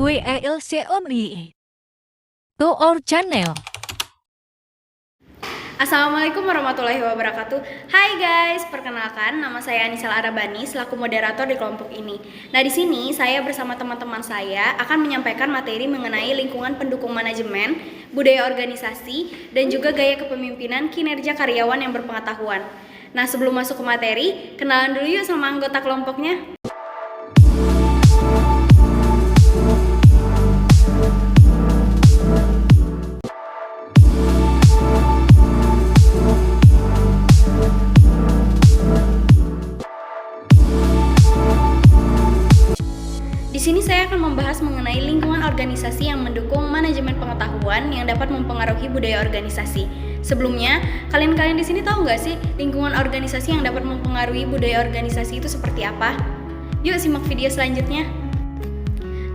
WLCOMI to our channel. Assalamualaikum warahmatullahi wabarakatuh. Hai guys, perkenalkan nama saya Anisal Arabani selaku moderator di kelompok ini. Nah, di sini saya bersama teman-teman saya akan menyampaikan materi mengenai lingkungan pendukung manajemen, budaya organisasi, dan juga gaya kepemimpinan kinerja karyawan yang berpengetahuan. Nah, sebelum masuk ke materi, kenalan dulu yuk sama anggota kelompoknya. Di sini saya akan membahas mengenai lingkungan organisasi yang mendukung manajemen pengetahuan yang dapat mempengaruhi budaya organisasi. Sebelumnya, kalian di sini tahu nggak sih lingkungan organisasi yang dapat mempengaruhi budaya organisasi itu seperti apa? Yuk simak video selanjutnya.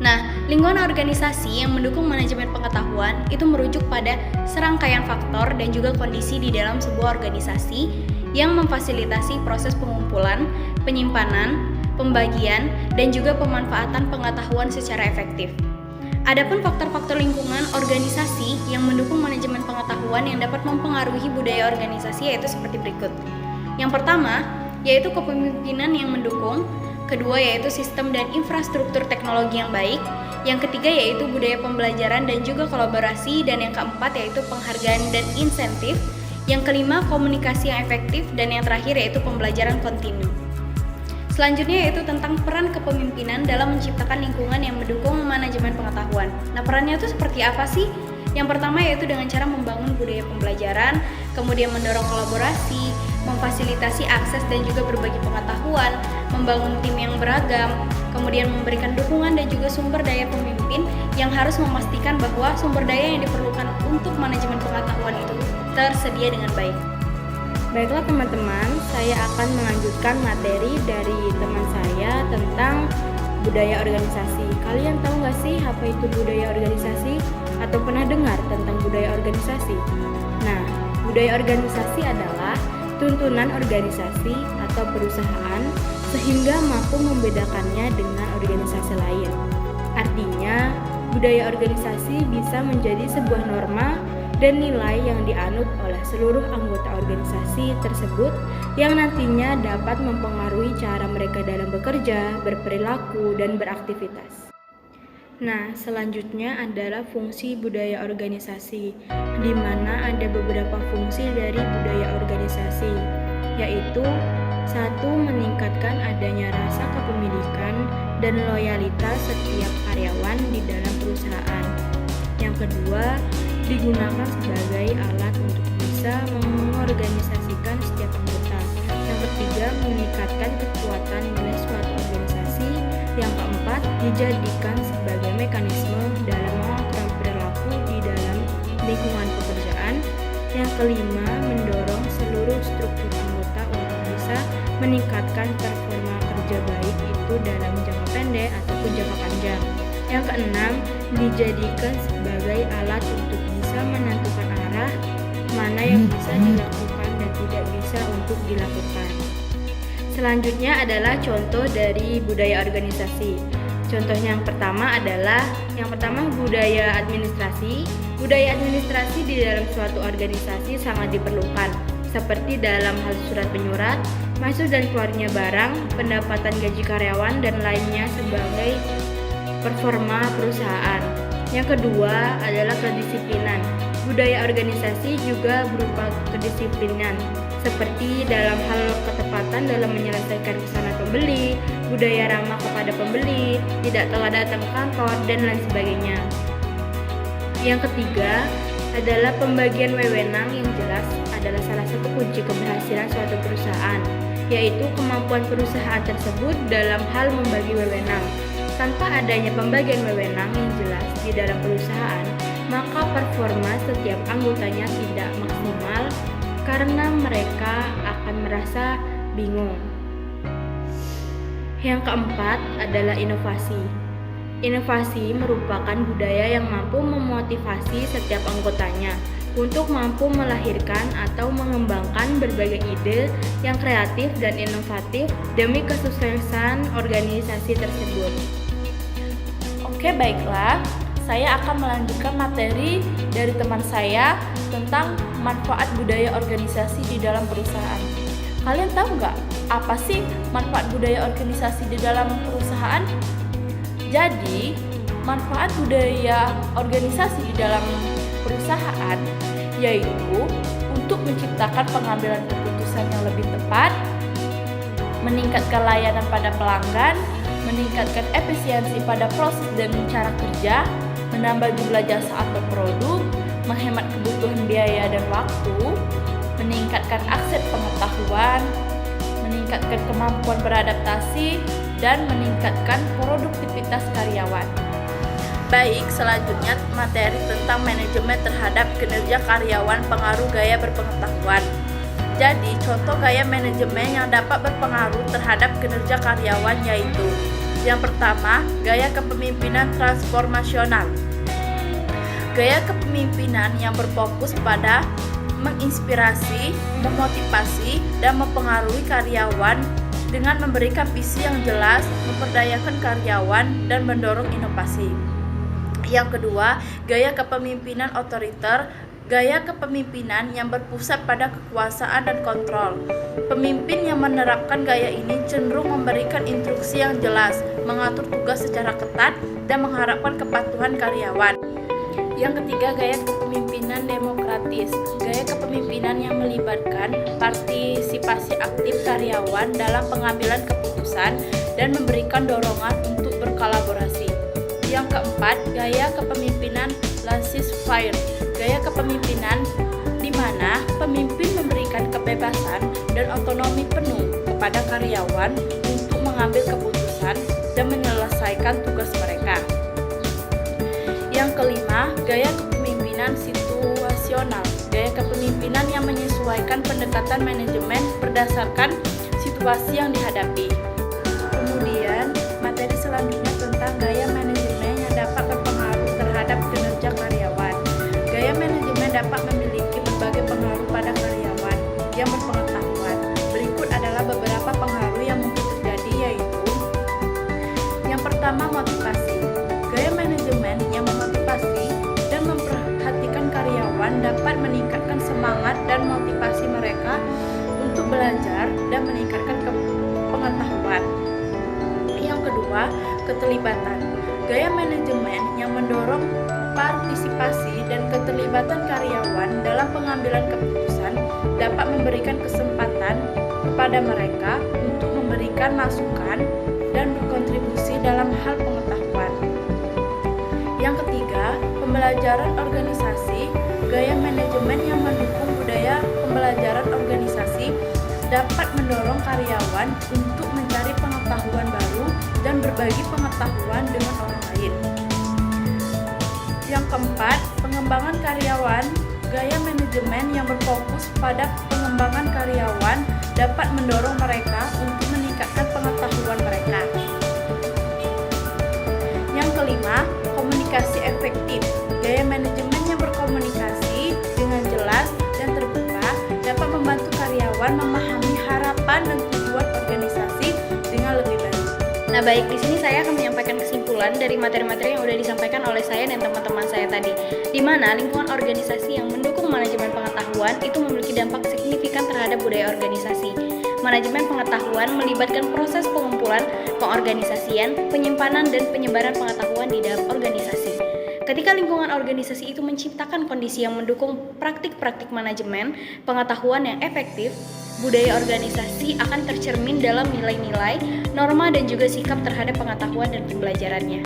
Nah, lingkungan organisasi yang mendukung manajemen pengetahuan itu merujuk pada serangkaian faktor dan juga kondisi di dalam sebuah organisasi yang memfasilitasi proses pengumpulan, penyimpanan, pembagian, dan juga pemanfaatan pengetahuan secara efektif. Adapun faktor-faktor lingkungan organisasi yang mendukung manajemen pengetahuan yang dapat mempengaruhi budaya organisasi yaitu seperti berikut. Yang pertama, yaitu kepemimpinan yang mendukung. Kedua, yaitu sistem dan infrastruktur teknologi yang baik. Yang ketiga, yaitu budaya pembelajaran dan juga kolaborasi. Dan yang keempat, yaitu penghargaan dan insentif. Yang kelima, komunikasi yang efektif. Dan yang terakhir, yaitu pembelajaran kontinu. Selanjutnya yaitu tentang peran kepemimpinan dalam menciptakan lingkungan yang mendukung manajemen pengetahuan. Nah, perannya itu seperti apa sih? Yang pertama yaitu dengan cara membangun budaya pembelajaran, kemudian mendorong kolaborasi, memfasilitasi akses dan juga berbagi pengetahuan, membangun tim yang beragam, kemudian memberikan dukungan dan juga sumber daya pemimpin yang harus memastikan bahwa sumber daya yang diperlukan untuk manajemen pengetahuan itu tersedia dengan baik. Baiklah teman-teman, saya akan melanjutkan materi dari teman saya tentang budaya organisasi. Kalian tahu nggak sih apa itu budaya organisasi? Atau pernah dengar tentang budaya organisasi? Nah, budaya organisasi adalah tuntunan organisasi atau perusahaan sehingga mampu membedakannya dengan organisasi lain. Artinya, budaya organisasi bisa menjadi sebuah norma dan nilai yang dianut oleh seluruh anggota organisasi tersebut yang nantinya dapat mempengaruhi cara mereka dalam bekerja, berperilaku, dan beraktivitas. Nah, selanjutnya adalah fungsi budaya organisasi, di mana ada beberapa fungsi dari budaya organisasi, yaitu 1. Meningkatkan adanya rasa kepemilikan dan loyalitas setiap karyawan di dalam perusahaan. Yang kedua, digunakan sebagai alat untuk bisa mengorganisasikan setiap anggota. Yang ketiga, meningkatkan kekuatan nilai suatu organisasi. Yang keempat, dijadikan sebagai mekanisme dalam mengatur perilaku di dalam lingkungan pekerjaan. Yang kelima, mendorong seluruh struktur anggota untuk bisa meningkatkan performa kerja baik itu dalam jangka pendek ataupun jangka panjang. Yang keenam, dijadikan sebagai alat untuk bisa menentukan arah mana yang bisa dilakukan dan tidak bisa untuk dilakukan. Selanjutnya adalah contoh dari budaya organisasi. Contohnya yang pertama adalah budaya administrasi. Budaya administrasi di dalam suatu organisasi sangat diperlukan, seperti dalam hal surat menyurat, masuk dan keluarnya barang, pendapatan gaji karyawan, dan lainnya sebagai performa perusahaan. Yang kedua adalah kedisiplinan. Budaya organisasi juga berupa kedisiplinan, seperti dalam hal ketepatan dalam menyelesaikan pesanan pembeli, budaya ramah kepada pembeli, tidak telah datang ke kantor, dan lain sebagainya. Yang ketiga adalah pembagian wewenang yang jelas adalah salah satu kunci keberhasilan suatu perusahaan, yaitu kemampuan perusahaan tersebut dalam hal membagi wewenang. Tanpa adanya pembagian wewenang yang jelas di dalam perusahaan, maka performa setiap anggotanya tidak maksimal karena mereka akan merasa bingung. Yang keempat adalah inovasi. Inovasi merupakan budaya yang mampu memotivasi setiap anggotanya untuk mampu melahirkan atau mengembangkan berbagai ide yang kreatif dan inovatif demi kesuksesan organisasi tersebut. Oke, baiklah. Saya akan melanjutkan materi dari teman saya tentang manfaat budaya organisasi di dalam perusahaan. Kalian tahu nggak apa sih manfaat budaya organisasi di dalam perusahaan? Jadi, manfaat budaya organisasi di dalam perusahaan yaitu untuk menciptakan pengambilan keputusan yang lebih tepat, meningkatkan layanan pada pelanggan, meningkatkan efisiensi pada proses dan cara kerja, menambah jumlah jasa atau produk, menghemat kebutuhan biaya dan waktu, meningkatkan akses pengetahuan, meningkatkan kemampuan beradaptasi, dan meningkatkan produktivitas karyawan. Baik, selanjutnya materi tentang manajemen terhadap kinerja karyawan pengaruh gaya berpengetahuan. Jadi, contoh gaya manajemen yang dapat berpengaruh terhadap kinerja karyawan yaitu: yang pertama, gaya kepemimpinan transformasional. Gaya kepemimpinan yang berfokus pada menginspirasi, memotivasi, dan mempengaruhi karyawan dengan memberikan visi yang jelas, memperdayakan karyawan, dan mendorong inovasi. Yang kedua, gaya kepemimpinan otoriter. Gaya kepemimpinan yang berpusat pada kekuasaan dan kontrol. Pemimpin yang menerapkan gaya ini cenderung memberikan instruksi yang jelas, mengatur tugas secara ketat, dan mengharapkan kepatuhan karyawan. Yang ketiga, gaya kepemimpinan demokratis. Gaya kepemimpinan yang melibatkan partisipasi aktif karyawan dalam pengambilan keputusan dan memberikan dorongan untuk berkolaborasi. Yang keempat, gaya kepemimpinan laissez-faire. Gaya kepemimpinan di mana pemimpin memberikan kebebasan dan otonomi penuh kepada karyawan untuk mengambil keputusan dan menyelesaikan tugas mereka. Yang kelima, gaya kepemimpinan situasional. Gaya kepemimpinan yang menyesuaikan pendekatan manajemen berdasarkan situasi yang dihadapi. Kemudian, materi selanjutnya tentang gaya manajemen yang dapat berpengaruh terhadap kinerja karyawan. Gaya manajemen dapat memiliki berbagai pengaruh pada karyawan yang berpengetahuan. Berikut adalah beberapa pengaruh yang mungkin terjadi yaitu: yang pertama, motivasi. Gaya manajemen yang memotivasi dan memperhatikan karyawan dapat meningkatkan semangat dan motivasi mereka untuk belajar dan meningkatkan pengetahuan. Yang kedua, keterlibatan. Gaya manajemen yang mendorong partisipasi dan keterlibatan karyawan dalam pengambilan keputusan dapat memberikan kesempatan kepada mereka untuk memberikan masukan dan berkontribusi dalam hal pengetahuan. Yang ketiga, pembelajaran organisasi. Gaya manajemen yang mendukung budaya pembelajaran organisasi dapat mendorong karyawan untuk mencari pengetahuan baru dan berbagi pengetahuan dengan orang lain. Yang keempat, pengembangan karyawan. Gaya manajemen yang berfokus pada pengembangan karyawan dapat mendorong mereka untuk meningkatkan pengetahuan mereka. Yang kelima, komunikasi efektif. Gaya manajemen yang berkomunikasi dengan jelas dan terbuka dapat membantu karyawan memahami harapan dan tujuan organisasi dengan lebih baik. Nah baik, di sini saya akan menyampaikan kesimpulan dari materi-materi yang sudah disampaikan oleh saya dan teman-teman saya tadi, di mana lingkungan organisasi yang mendukung manajemen pengetahuan itu memiliki dampak signifikan terhadap budaya organisasi. Manajemen pengetahuan melibatkan proses pengumpulan, pengorganisasian, penyimpanan, dan penyebaran pengetahuan di dalam organisasi. Ketika lingkungan organisasi itu menciptakan kondisi yang mendukung praktik-praktik manajemen pengetahuan yang efektif, budaya organisasi akan tercermin dalam nilai-nilai, norma, dan juga sikap terhadap pengetahuan dan pembelajarannya.